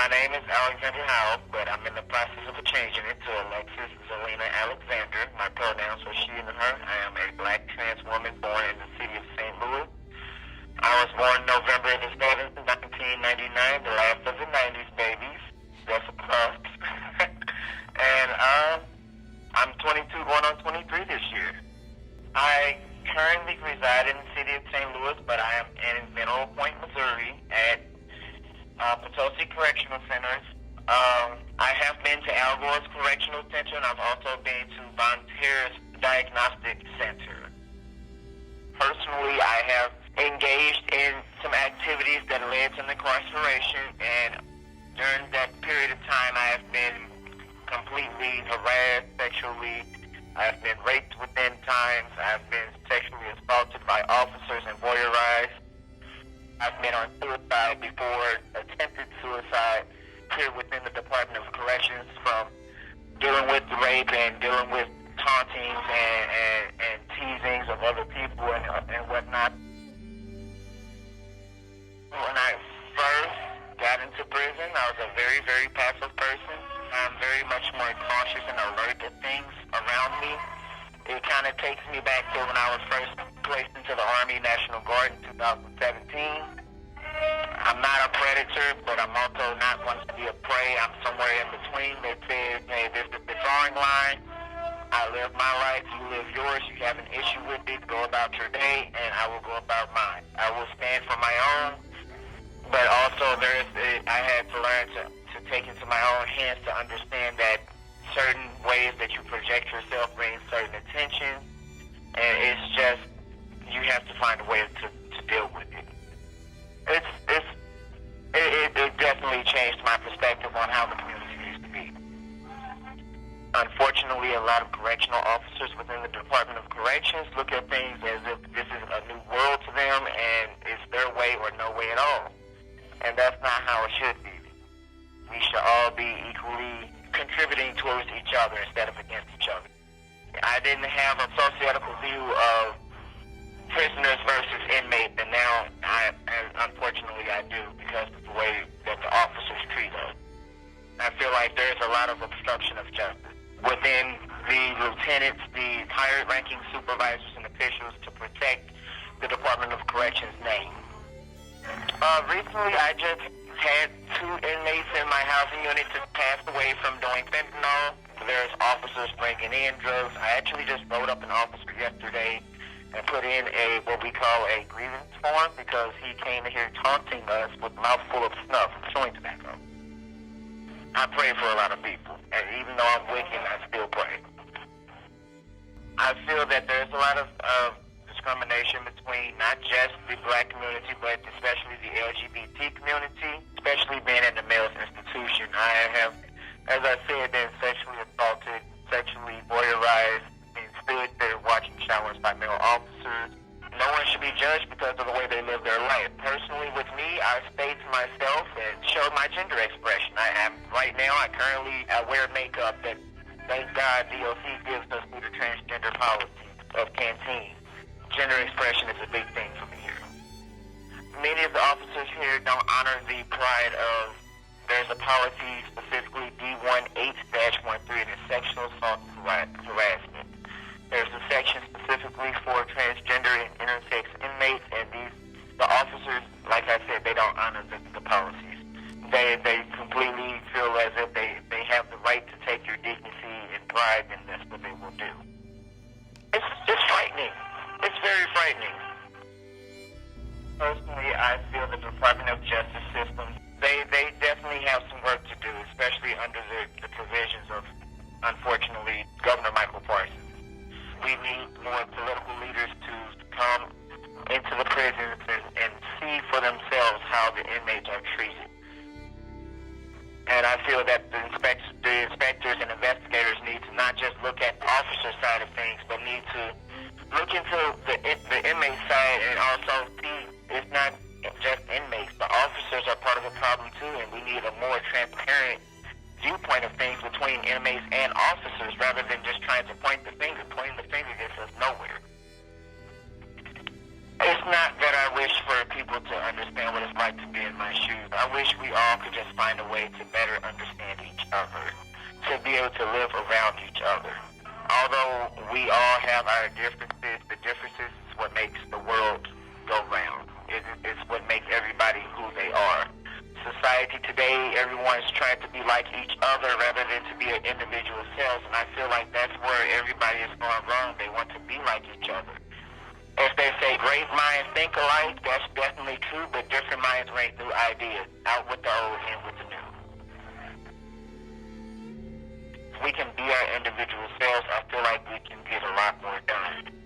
My name is Alexander Howell, but I'm in the process of changing it to Alexis Zelina Alexander. My pronouns are she and her. I am a black trans woman born in the city of St. Louis. I was born November the 7th, 1999, the last of the 90s babies. That's a plus. And I'm 22 going on 23 this year. I currently reside in the city of St. Louis, but I am in Mineral Point, Missouri at Potosi Correctional Centers. I have been to Al Gore's Correctional Center, and I've also been to Von Ter's Diagnostic Center. Personally, I have engaged in some activities that led to incarceration, and during that period of time, I have been completely harassed sexually. I've been raped within times. I've been sexually assaulted by officers and voyeurized. I've been on suicide before, attempted suicide here within the Department of Corrections, from dealing with rape and dealing with tauntings and teasings of other people and whatnot. When I first got into prison, I was a very, very passive person. I'm very much more cautious and alert at things around me. It kind of takes me back to when I was first placed into the Army National Guard in 2017. I'm not a predator, but I'm also not one to be a prey. I'm somewhere in between that says, hey, this is the drawing line. I live my life, you live yours. You have an issue with it, go about your day, and I will go about mine. I will stand for my own, but also I had to learn to take into my own hands to understand that certain ways that you project yourself bring certain attention, and it's just, you have to find a way to deal with it. It definitely changed my perspective on how the community used to be. Unfortunately, a lot of correctional officers within the Department of Corrections look at things as if this is a new world to them and it's their way or no way at all. And that's not how it should be. We should all be equally contributing towards each other instead of against each other. I didn't have a sociological view of prisoners versus inmates, and now, unfortunately, I do, because of the way that the officers treat us. I feel like there's a lot of obstruction of justice within the lieutenants, the higher-ranking supervisors and officials to protect the Department of Corrections' name. Recently, I just had 2 inmates in my housing unit that passed away from doing fentanyl. There's officers bringing in drugs. I actually just wrote up an officer yesterday and put in what we call a grievance form because he came in here taunting us with a mouthful of snuff and chewing tobacco. I pray for a lot of people, and even though I'm wicked, I still pray. I feel that there's a lot of discrimination between not just the black community, but especially the LGBT community, especially being in the male's institution. I have, as I said, been sexually assaulted, sexually voyeurized, and stood there watching showers by male officers. No one should be judged because of the way they live their life. Personally, with me, I stayed to myself and showed my gender expression. Right now, I currently wear makeup that, thank God, DOC gives us through the transgender policy of Canteen. Gender expression is a big thing for me here. Many of the officers here don't honor the pride of, there's a policy specifically D18-13, and it's sexual assault and harassment. There's a section specifically for transgender and intersex inmates, and the officers, like I said, they don't honor the policies. They completely feel as if they have the right to take your dignity and pride, and that's what they will do. It's frightening. It's very frightening. Personally, I feel the Department of Justice system, they definitely have some work to do, especially under the provisions of, unfortunately, Governor Michael Parsons. We need more political leaders to come into the prisons and see for themselves how the inmates are treated. And I feel that the inspectors and investigators need to not just look at the officer side of things, but need to look into the inmate side and also see it's not just inmates. The officers are part of the problem too, and we need a more transparent viewpoint of things between inmates and officers rather than just trying to point the finger. Pointing the finger gets us nowhere. It's not that I wish for people to understand what it's like to be in my shoes. I wish we all could just find a way to better understand each other, to be able to live around each other. Although we all have our differences, the differences is what makes the world go round. It's what makes everybody who they are. Society today, everyone's trying to be like each other rather than to be an individual self, and I feel like that's where everybody is going wrong. They want to be like each other. If they say great minds think alike, that's definitely true, but different minds bring new ideas. Out with the old, in with the new. If we can be our individual selves, I feel like we can get a lot more done.